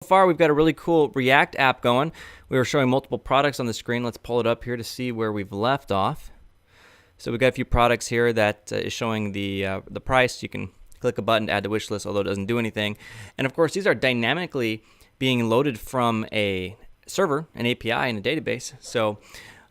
So far, we've got a really cool React app going. We were showing multiple products on the screen. Let's pull it up here to see where we've left off. So we've got a few products here that is showing the price. You can click a button to add to wish list, although it doesn't do anything. And of course, these are dynamically being loaded from a server, an API, in a database. So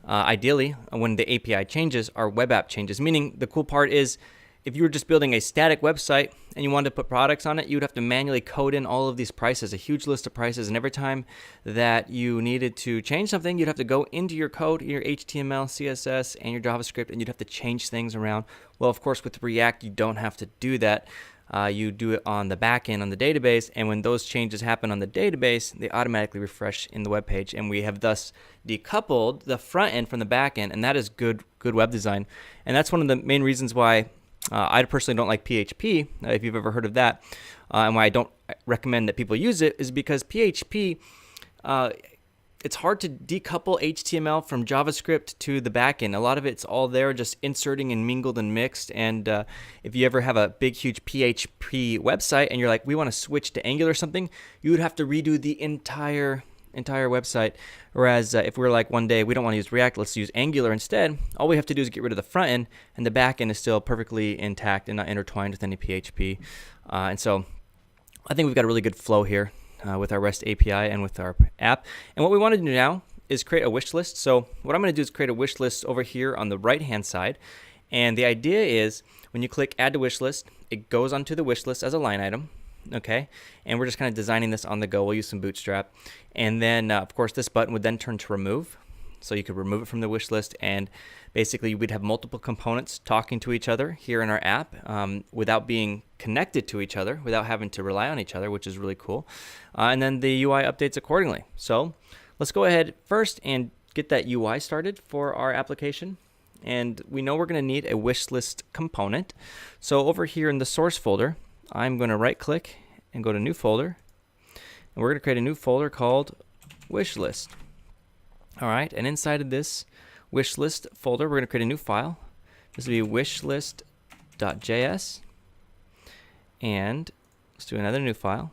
ideally, when the API changes, our web app changes. Meaning, the cool part is, if you were just building a static website and you wanted to put products on it, you would have to manually code in all of these prices, a huge list of prices. And every time that you needed to change something, you'd have to go into your code, your HTML, CSS, and your JavaScript, and you'd have to change things around. Well, of course, with React, you don't have to do that. You do it on the back end on the database, and when those changes happen on the database, they automatically refresh in the web page, and we have thus decoupled the front end from the back end, and that is good web design. And that's one of the main reasons why I personally don't like PHP, if you've ever heard of that, and why I don't recommend that people use it is because PHP, it's hard to decouple HTML from JavaScript to the backend. A lot of it's all there, just inserting and mingled and mixed. And if you ever have a big, huge PHP website and you're like, we want to switch to Angular or something, you would have to redo the entire website. Whereas if we're like, one day we don't want to use React, let's use Angular instead, all we have to do is get rid of the front end, and the back end is still perfectly intact and not intertwined with any PHP. And so I think we've got a really good flow here with our REST API and with our app. And what we want to do now is create a wish list. So what I'm going to do is create a wish list over here on the right hand side. And the idea is, when you click add to wish list, it goes onto the wish list as a line item. Okay, and we're just kind of designing this on the go. We'll use some Bootstrap, and then of course this button would then turn to remove, so you could remove it from the wish list, and basically we'd have multiple components talking to each other here in our app without being connected to each other, without having to rely on each other, which is really cool. And then the UI updates accordingly. So let's go ahead first and get that UI started for our application. And we know we're going to need a wish list component. So over here in the source folder, I'm going to right click and go to new folder, and we're going to create a new folder called wish list. All right, and inside of this wish list folder, we're going to create a new file. This will be WishList.js, and let's do another new file,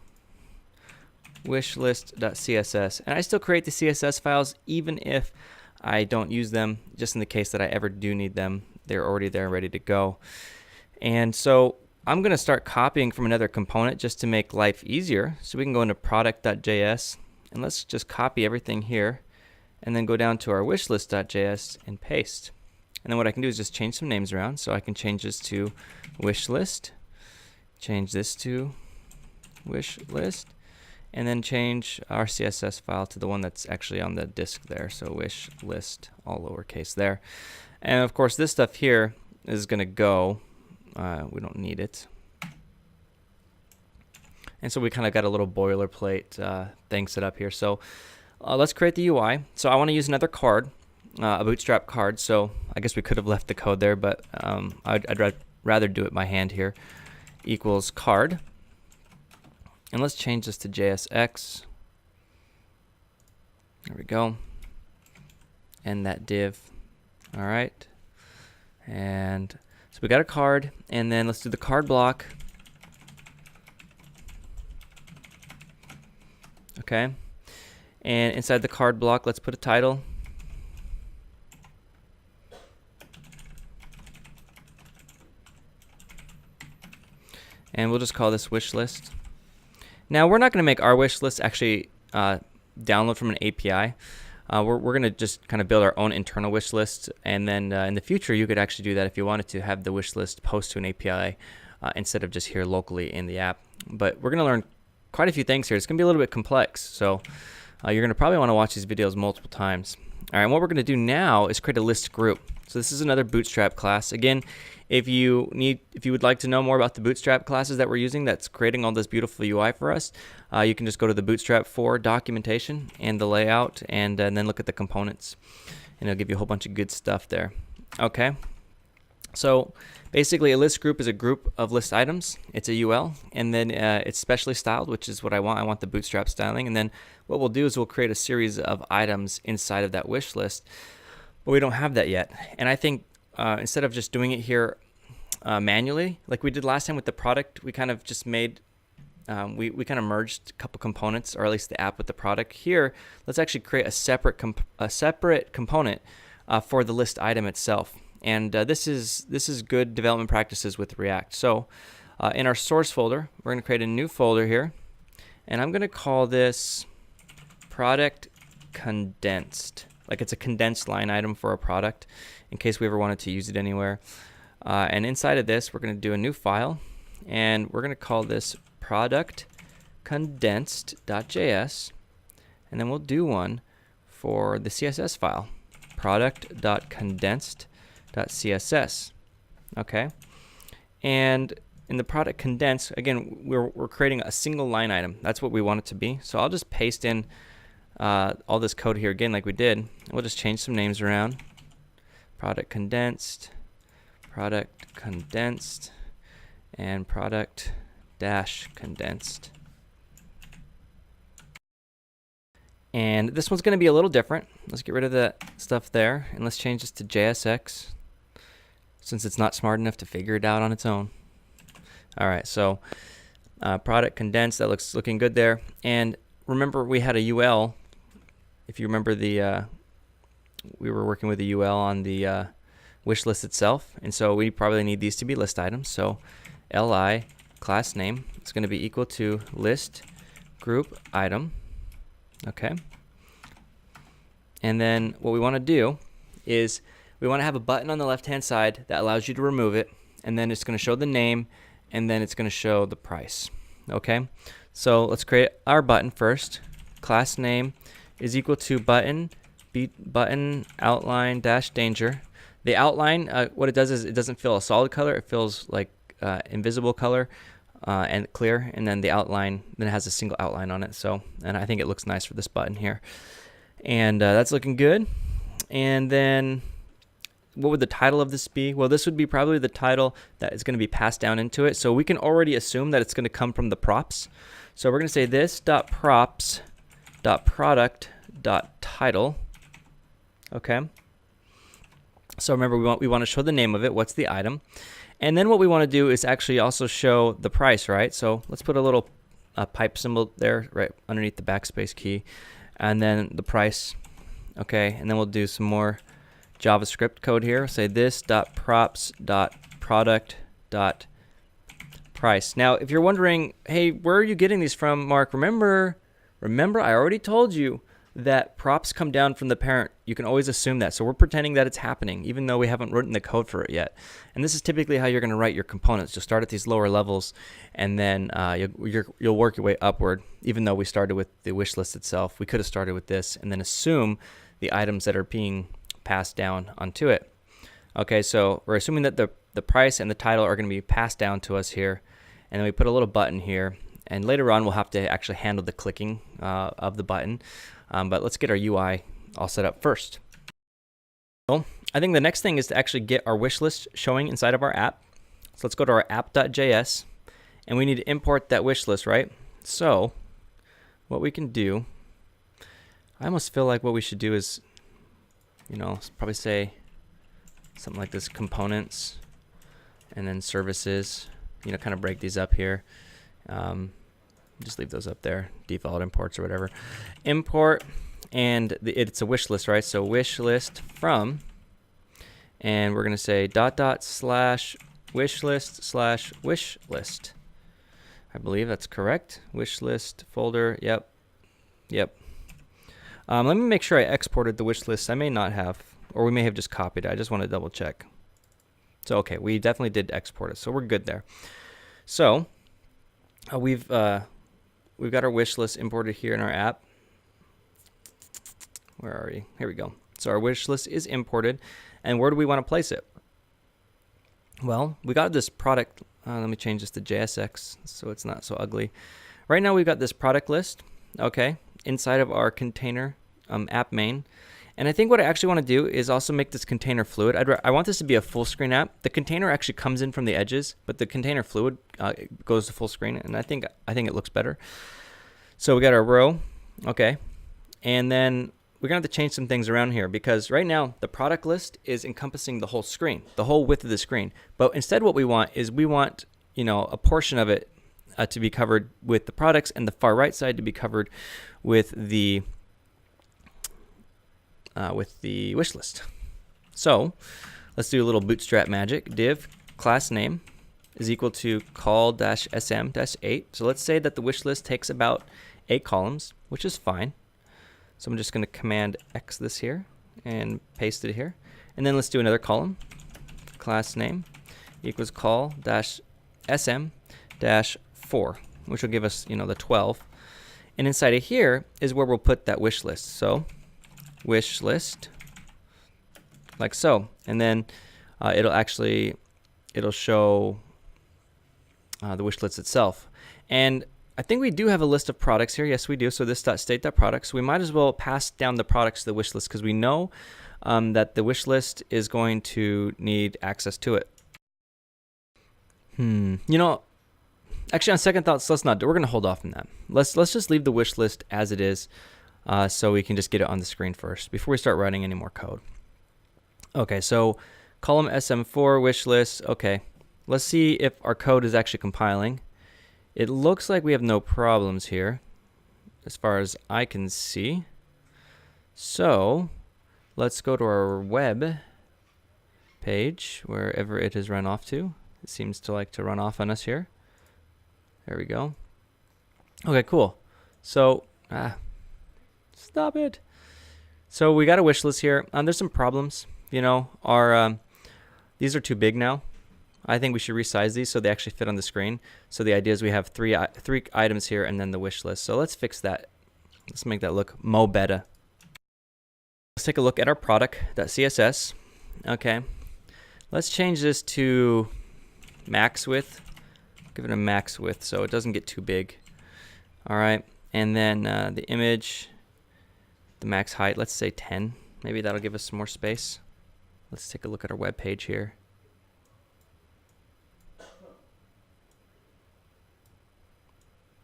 WishList.css. And I still create the CSS files even if I don't use them, just in the case that I ever do need them. They're already there, ready to go. And so I'm going to start copying from another component just to make life easier. So we can go into product.js, and let's just copy everything here, and then go down to our wishlist.js and paste. And then what I can do is just change some names around. So I can change this to wishlist, change this to wishlist, and then change our CSS file to the one that's actually on the disk there. So wishlist, all lowercase there. And of course, this stuff here is going to go. We don't need it. And so we kind of got a little boilerplate thing set up here. So let's create the UI. So I want to use another card, a Bootstrap card. So I guess we could have left the code there, but I'd rather do it by hand here. Equals card. And let's change this to JSX. There we go. And that div. All right. And so we got a card, and then let's do the card block. Okay. And inside the card block, let's put a title. And we'll just call this wish list. Now, we're not going to make our wish list actually download from an API. We're going to just kind of build our own internal wish list, and then in the future you could actually do that if you wanted to have the wish list post to an API instead of just here locally in the app. But we're going to learn quite a few things here. It's going to be a little bit complex, so you're going to probably want to watch these videos multiple times. All right, and what we're going to do now is create a list group. So this is another Bootstrap class. Again, if you would like to know more about the Bootstrap classes that we're using that's creating all this beautiful UI for us, you can just go to the Bootstrap 4 documentation and the layout, and then look at the components, and it'll give you a whole bunch of good stuff there. Okay, so basically a list group is a group of list items. It's a UL, and then it's specially styled, which is what I want. I want the Bootstrap styling, and then what we'll do is we'll create a series of items inside of that wish list, but we don't have that yet. And I think instead of just doing it here manually, like we did last time with the product, we kind of just made we kind of merged a couple components, or at least the app with the product. Here, let's actually create a separate component for the list item itself. And this is good development practices with React. So in our source folder, we're going to create a new folder here, and I'm going to call this product condensed. Like it's a condensed line item for a product in case we ever wanted to use it anywhere. And inside of this, we're going to do a new file, and we're going to call this product condensed.js, and then we'll do one for the CSS file, product.condensed.css. Okay, and in the product condense, again, we're creating a single line item. That's what we want it to be. So I'll just paste in all this code here again like we did. We'll just change some names around. Product condensed, and product dash condensed. And this one's going to be a little different. Let's get rid of that stuff there, and let's change this to JSX, since it's not smart enough to figure it out on its own. All right, so product condensed, that looking good there. And remember, we had a UL. If you remember, we were working with a UL on the wish list itself, and so we probably need these to be list items. So li class name is going to be equal to list group item. Okay. And then what we want to do is we want to have a button on the left hand side that allows you to remove it, and then it's going to show the name, and then it's going to show the price. Okay, so let's create our button first. Class name is equal to button outline dash danger. The outline, what it does is it doesn't fill a solid color, it fills like invisible color and clear, and then the outline then it has a single outline on it. So, and I think it looks nice for this button here, and that's looking good. And then what would the title of this be? Well, this would be probably the title that is going to be passed down into it. So we can already assume that it's going to come from the props. So we're going to say this.props.product.title. Okay. So remember, we want to show the name of it. What's the item? And then what we want to do is actually also show the price, right? So let's put a little pipe symbol there right underneath the backspace key, and then the price. Okay, and then we'll do some more JavaScript code here. Say this.props.product.price. Now, if you're wondering, hey, where are you getting these from, Mark? Remember, I already told you that props come down from the parent. You can always assume that. So we're pretending that it's happening, even though we haven't written the code for it yet. And this is typically how you're going to write your components. You'll start at these lower levels, and then you'll work your way upward. Even though we started with the wish list itself, we could have started with this and then assume the items that are being passed down onto it. Okay, so we're assuming that the price and the title are going to be passed down to us here, and then we put a little button here, and later on we'll have to actually handle the clicking of the button, but let's get our UI all set up first. So I think the next thing is to actually get our wish list showing inside of our app. So let's go to our app.js, and we need to import that wish list, right? So what we can do, I almost feel like what we should do is, probably say something like this: components, and then services. Kind of break these up here. Just leave those up there, default imports or whatever. Import, and it's a wish list, right? So wish list from, and we're going to say .. wish list. I believe that's correct. Wish list folder. Yep. Let me make sure I exported the wish list. I may not have, or we may have just copied it. I just want to double check. So okay, we definitely did export it, so we're good there. So we've got our wish list imported here in our app. Where are we? Here we go. So our wish list is imported, and where do we want to place it? Well, we got this product. Let me change this to JSX so it's not so ugly. Right now we've got this product list, okay, inside of our container app main. And I think what I actually want to do is also make this container fluid. I want this to be a full screen app. The container actually comes in from the edges, but the container fluid goes to full screen, and I think it looks better. So we got our row, okay, and then we're gonna have to change some things around here, because right now the product list is encompassing the whole screen, the whole width of the screen. But instead, what we want is a portion of it to be covered with the products, and the far right side to be covered with the wish list. So let's do a little bootstrap magic. Div class name is equal to call-sm-8. So let's say that the wish list takes about 8 columns, which is fine. So I'm just going to command X this here and paste it here. And then let's do another column. Class name equals call-sm-4, which will give us, the 12. And inside of here is where we'll put that wish list. So wish list, like so. And then it'll show the wish list itself. And I think we do have a list of products here. Yes, we do. So this.state.products. We might as well pass down the products to the wish list because we know that the wish list is going to need access to it. Actually, on second thoughts, let's not do. We're going to hold off on that. Let's just leave the wish list as it is, so we can just get it on the screen first before we start writing any more code. Okay, so column SM4 wish list. Okay, let's see if our code is actually compiling. It looks like we have no problems here, as far as I can see. So let's go to our web page, wherever it has run off to. It seems to like to run off on us here. There we go. Okay, cool. So, stop it. So we got a wish list here. There's some problems. These are too big now. I think we should resize these so they actually fit on the screen. So the idea is we have three items here and then the wish list. So let's fix that. Let's make that look mo better. Let's take a look at our product.css. Okay. Let's change this to max width. Give it a max width so it doesn't get too big. All right. And then the image, the max height, let's say 10. Maybe that'll give us some more space. Let's take a look at our web page here.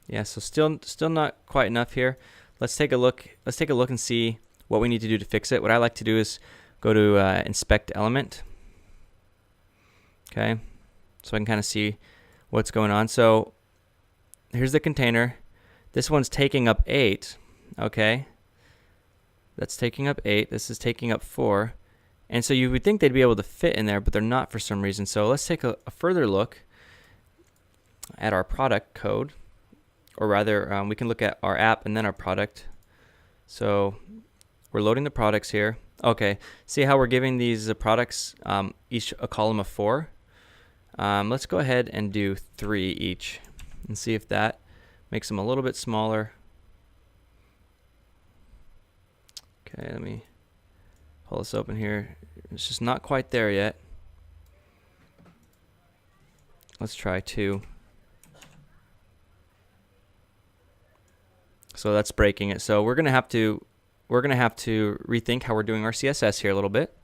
Yeah, so still not quite enough here. Let's take a look. Let's take a look and see what we need to do to fix it. What I like to do is go to inspect element. Okay, so I can kind of see what's going on. So here's the container. This one's taking up 8. Okay, that's taking up 8. This is taking up 4. And so you would think they'd be able to fit in there, but they're not for some reason. So let's take a further look at our product code. Or rather, we can look at our app and then our product. So we're loading the products here. Okay, see how we're giving these products each a column of 4? Let's go ahead and do 3 each and see if that makes them a little bit smaller. Okay, let me pull this open here. It's just not quite there yet. Let's try 2. So that's breaking it. So we're gonna have to rethink how we're doing our CSS here a little bit.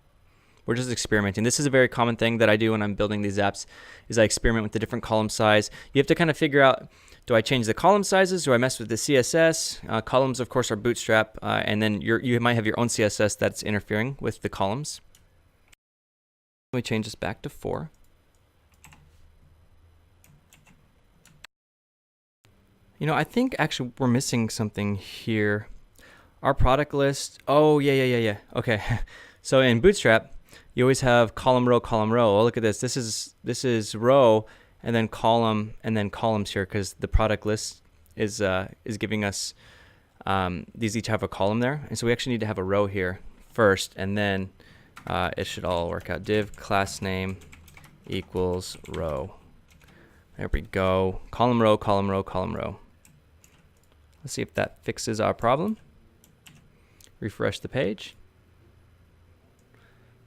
We're just experimenting. This is a very common thing that I do when I'm building these apps, is I experiment with the different column size. You have to kind of figure out, do I change the column sizes? Do I mess with the CSS? Columns, of course, are bootstrap, and then you might have your own CSS that's interfering with the columns. Let me change this back to 4. I think actually we're missing something here. Our product list. Oh, yeah. Okay. So in Bootstrap, you always have column, row, column, row. Oh, look at this. This is row and then column and then columns here because the product list is giving us these each have a column there. And so we actually need to have a row here first, and then it should all work out. Div class name equals row. There we go. Column, row, column, row, column, row. Let's see if that fixes our problem. Refresh the page.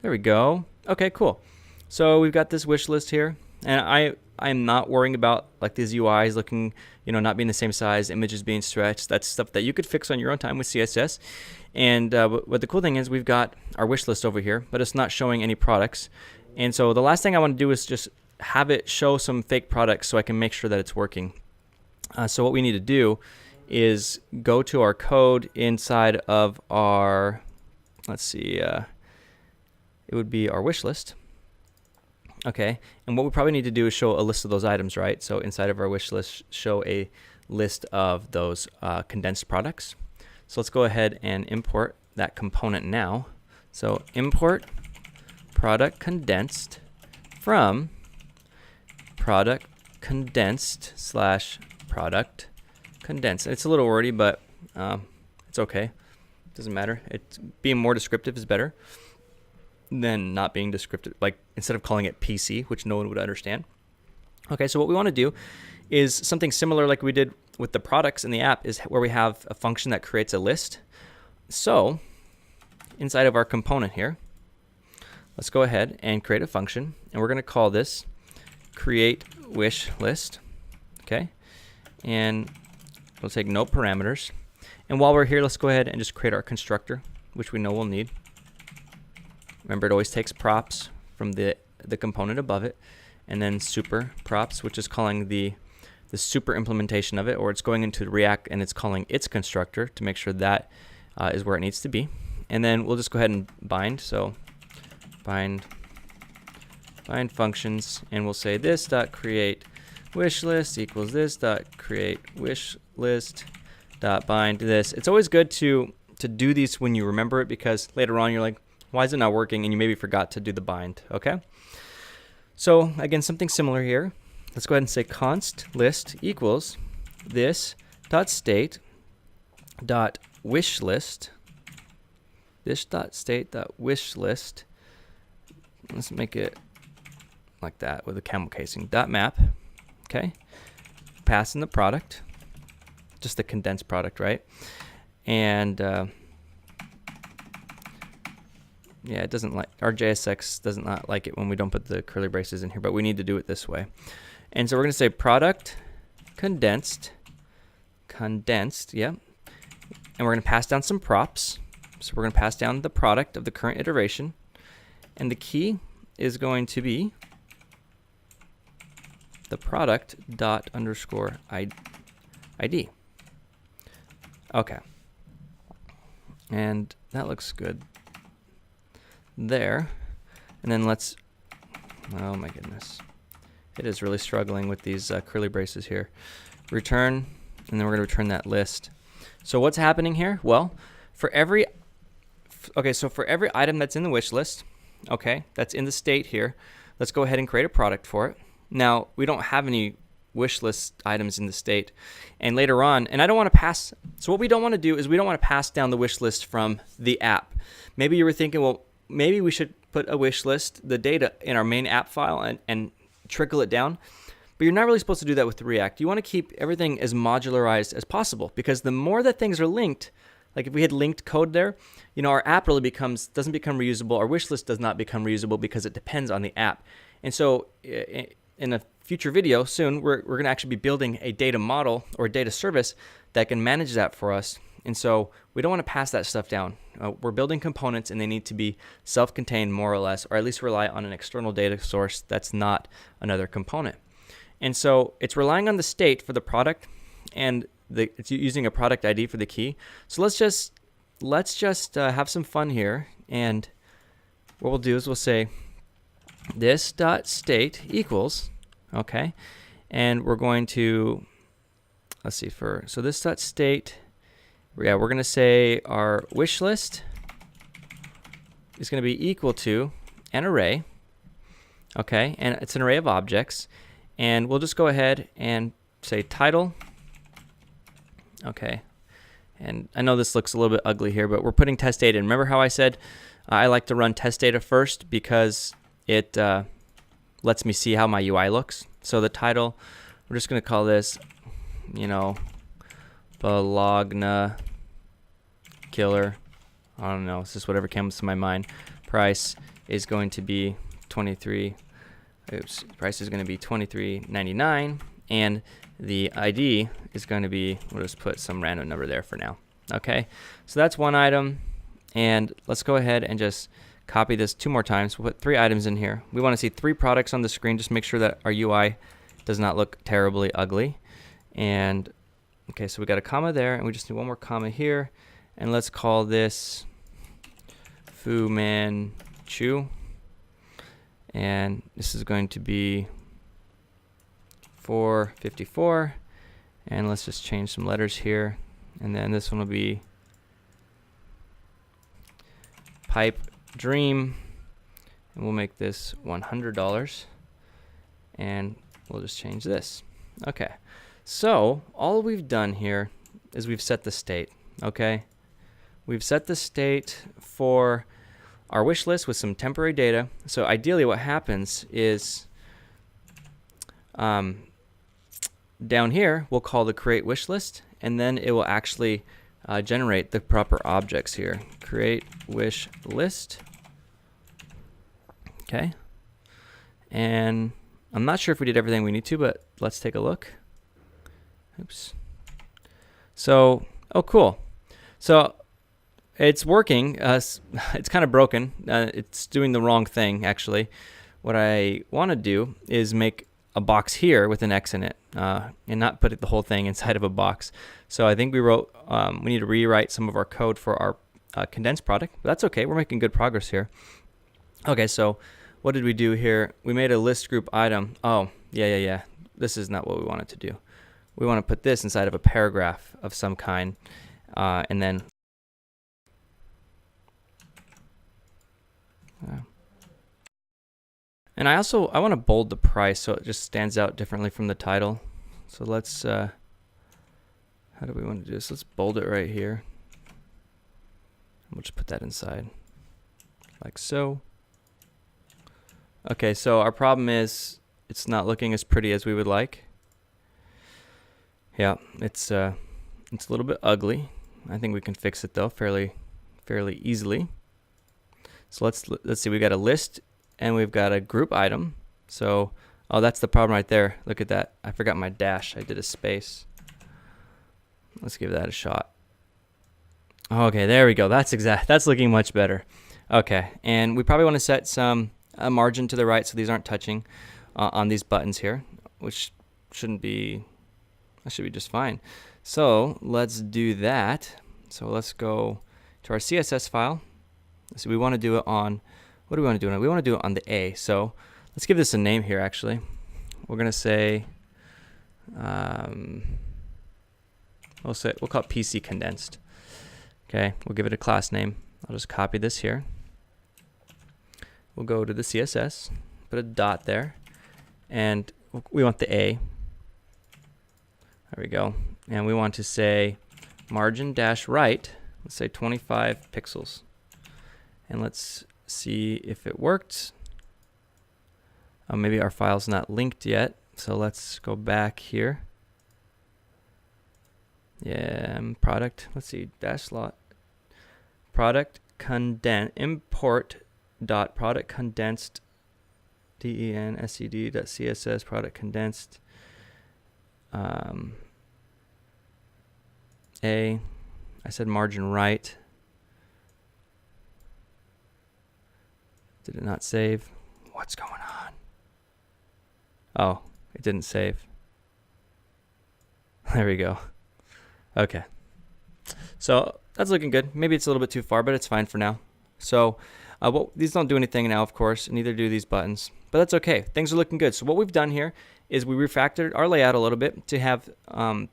There we go. Okay, cool. So we've got this wish list here, and I'm not worrying about like these UIs looking, not being the same size, images being stretched. That's stuff that you could fix on your own time with CSS. And but the cool thing is we've got our wish list over here, but it's not showing any products. And so the last thing I want to do is just have it show some fake products so I can make sure that it's working. So what we need to do is go to our code inside of our, let's see, it would be our wish list. Okay, and what we probably need to do is show a list of those items, right? So inside of our wish list, show a list of those condensed products. So let's go ahead and import that component now. So import product condensed from product condensed slash product condensed. It's a little wordy, but it's okay. Doesn't matter. It's being more descriptive is better than not being descriptive. Like instead of calling it PC, which no one would understand. Okay, so what we want to do is something similar like we did with the products in the app, is where we have a function that creates a list. So inside of our component here, let's go ahead and create a function, and we're going to call this create wish list. Okay, and we'll take no parameters. And while we're here, let's go ahead and just create our constructor, which we know we'll need. Remember, it always takes props from the component above it, and then super props, which is calling the super implementation of it, or it's going into React and it's calling its constructor to make sure that is where it needs to be. And then we'll just go ahead and bind. So bind functions, and we'll say this dot create wish list equals this dot create wish list dot bind this. It's always good to do these when you remember it, because later on you're like, why is it not working? And you maybe forgot to do the bind. Okay. So again, something similar here. Let's go ahead and say const list equals this dot state dot wish list. This dot state dot wish list. Let's make it like that with a camel casing. Dot map. Okay. Pass in the product, just the condensed product, right? And yeah, it doesn't like, our JSX does not like it when we don't put the curly braces in here, but we need to do it this way. And so we're going to say product condensed, yeah. And we're going to pass down some props. So we're going to pass down the product of the current iteration. And the key is going to be the product dot underscore ID. Okay. And that looks good there. And then let's, oh my goodness, it is really struggling with these curly braces here. Return, and then we're going to return that list. So what's happening here? Well, for every item that's in the wish list, okay, that's in the state here, let's go ahead and create a product for it. Now, we don't have any wish list items in the state, and later on, and I don't want to pass, so what we don't want to do is we don't want to pass down the wish list from the app. Maybe you were thinking, well, maybe we should put a wish list, the data, in our main app file and trickle it down. But you're not really supposed to do that with React. You want to keep everything as modularized as possible, because the more that things are linked, like if we had linked code there, you know, our app really doesn't become reusable. Our wish list does not become reusable because it depends on the app. And so in a future video soon, we're going to actually be building a data model or a data service that can manage that for us. And so we don't want to pass that stuff down. We're building components, and they need to be self-contained more or less, or at least rely on an external data source that's not another component. And so it's relying on the state for the product, and it's using a product ID for the key. So let's just have some fun here. And what we'll do is we'll say this dot state equals, okay, and we're going to, let's see, so this dot state, yeah, we're going to say our wish list is going to be equal to an array, okay, and it's an array of objects, and we'll just go ahead and say title, okay, and I know this looks a little bit ugly here, but we're putting test data in. Remember how I said I like to run test data first because it lets me see how my UI looks? So the title, we're just going to call this, you know, Bologna killer. I don't know. It's just whatever comes to my mind. Price is going to be $23. Price is going to be $23.99, and the ID is going to be, we'll just put some random number there for now. Okay, so that's one item, and let's go ahead and just copy this 2 more times. We'll put 3 items in here. We want to see 3 products on the screen. Just make sure that our UI does not look terribly ugly. And okay, so we got a comma there, and we just need 1 more comma here, and let's call this Fu Manchu. and this is going to be 454, and let's just change some letters here, and then this one will be pipe dream, and we'll make this $100, and we'll just change this. Okay, so all we've done here is we've set the state. Okay, we've set the state for our wish list with some temporary data. So ideally what happens is down here we'll call the create wish list, and then it will actually generate the proper objects here. Create wish list. Okay, and I'm not sure if we did everything we need to, but let's take a look. Oops. So, oh cool. So it's working. It's kind of broken. It's doing the wrong thing, actually. What I want to do is make a box here with an X in it, and not put the whole thing inside of a box. So I think we need to rewrite some of our code for our condensed product. But that's okay. We're making good progress here. Okay, so what did we do here? We made a list group item. Oh, yeah. This is not what we wanted to do. We want to put this inside of a paragraph of some kind, and then and I want to bold the price so it just stands out differently from the title. So let's how do we want to do this? Let's bold it right here. We'll just put that inside like so. Okay, so our problem is it's not looking as pretty as we would like. Yeah, it's a little bit ugly. I think we can fix it though fairly easily. So let's see. We got a list and we've got a group item. So that's the problem right there. Look at that. I forgot my dash. I did a space. Let's give that a shot. Okay, there we go. That's looking much better. Okay, and we probably want to set some margin to the right so these aren't touching on these buttons here, which should be just fine. So let's do that. So let's go to our CSS file. So we want to do it on, what do we want to do? We want to do it on the A. So let's give this a name here actually. We're going to say, we'll call it PC condensed. Okay, we'll give it a class name. I'll just copy this here. We'll go to the CSS, put a dot there, and we want the A. There we go. And we want to say margin dash right, let's say 25 pixels. And let's see if it worked. Maybe our file's not linked yet. So let's go back here. Yeah, product, let's see, dash slot. Product import dot product condensed denscd.css product condensed A. I said margin right. Did it not save? What's going on? Oh, it didn't save. There we go. Okay. So that's looking good. Maybe it's a little bit too far, but it's fine for now. So these don't do anything now, of course, and neither do these buttons. But that's okay. Things are looking good. So what we've done here is we refactored our layout a little bit to have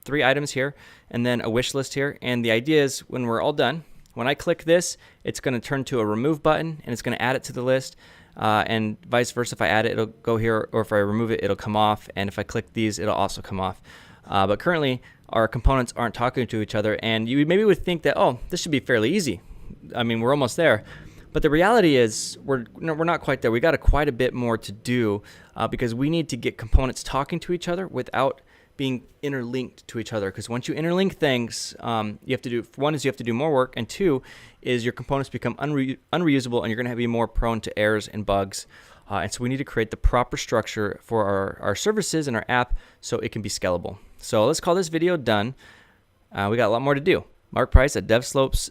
3 items here and then a wish list here. And the idea is when we're all done, when I click this, it's going to turn to a remove button and it's going to add it to the list. And vice versa, if I add it, it'll go here, or if I remove it, it'll come off. And if I click these, it'll also come off. But currently, our components aren't talking to each other. And you maybe would think that, oh, this should be fairly easy. I mean, we're almost there. But the reality is we're not quite there. We got quite a bit more to do because we need to get components talking to each other without being interlinked to each other. Because once you interlink things, you have to do, one is you have to do more work, and 2 is your components become unreusable, and you're going to be more prone to errors and bugs. And so we need to create the proper structure for our services and our app so it can be scalable. So let's call this video done. We got a lot more to do. Mark Price at DevSlopes.